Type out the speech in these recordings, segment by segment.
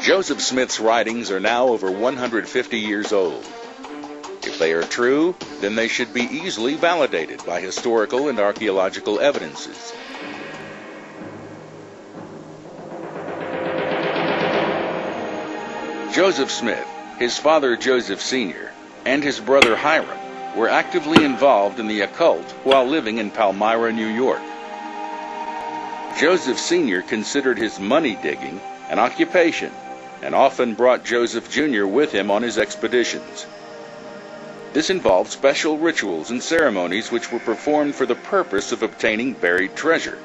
Joseph Smith's writings are now over 150 years old. If they are true, then they should be easily validated by historical and archaeological evidences. Joseph Smith, his father Joseph Sr., and his brother Hiram were actively involved in the occult while living in Palmyra, New York. Joseph Sr. considered his money digging an occupation and often brought Joseph Jr. with him on his expeditions. This involved special rituals and ceremonies which were performed for the purpose of obtaining buried treasure.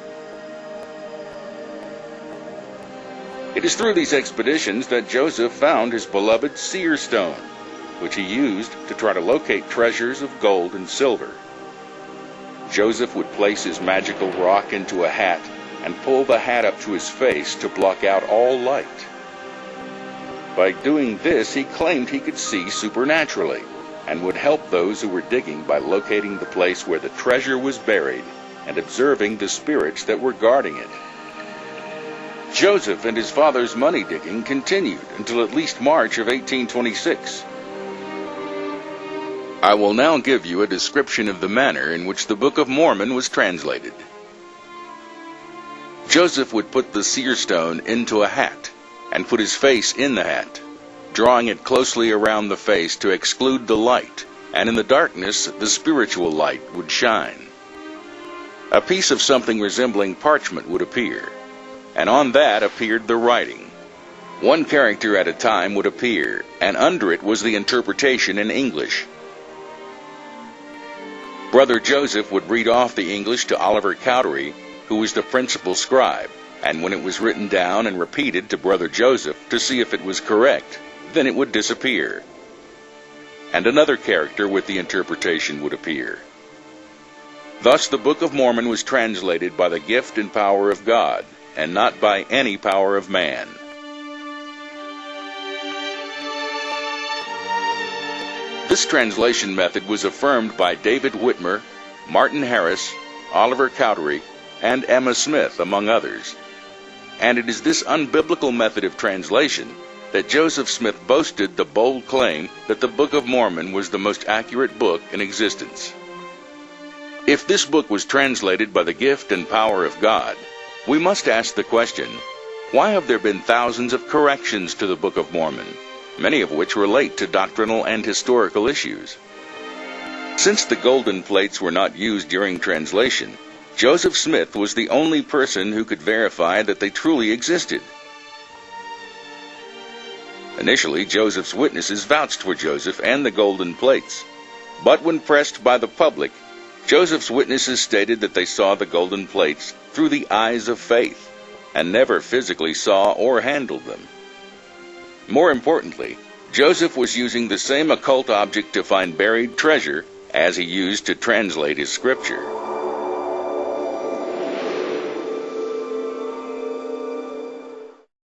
It is through these expeditions that Joseph found his beloved seer stone, which he used to try to locate treasures of gold and silver. Joseph would place his magical rock into a hat and pull the hat up to his face to block out all light. By doing this, he claimed he could see supernaturally and would help those who were digging by locating the place where the treasure was buried and observing the spirits that were guarding it. Joseph and his father's money digging continued until at least March of 1826. I will now give you a description of the manner in which the Book of Mormon was translated. Joseph would put the seer stone into a hat and put his face in the hat, drawing it closely around the face to exclude the light, and in the darkness the spiritual light would shine. A piece of something resembling parchment would appear, and on that appeared the writing. One character at a time would appear, and under it was the interpretation in English. Brother Joseph would read off the English to Oliver Cowdery, who was the principal scribe, and when it was written down and repeated to Brother Joseph to see if it was correct, then it would disappear. And another character with the interpretation would appear. Thus the Book of Mormon was translated by the gift and power of God, and not by any power of man. This translation method was affirmed by David Whitmer, Martin Harris, Oliver Cowdery, and Emma Smith, among others. And it is this unbiblical method of translation that Joseph Smith boasted the bold claim that the Book of Mormon was the most accurate book in existence. If this book was translated by the gift and power of God, we must ask the question, why have there been thousands of corrections to the Book of Mormon, many of which relate to doctrinal and historical issues? Since the golden plates were not used during translation, Joseph Smith was the only person who could verify that they truly existed. Initially, Joseph's witnesses vouched for Joseph and the golden plates, but when pressed by the public, Joseph's witnesses stated that they saw the golden plates through the eyes of faith, and never physically saw or handled them. More importantly, Joseph was using the same occult object to find buried treasure as he used to translate his scripture.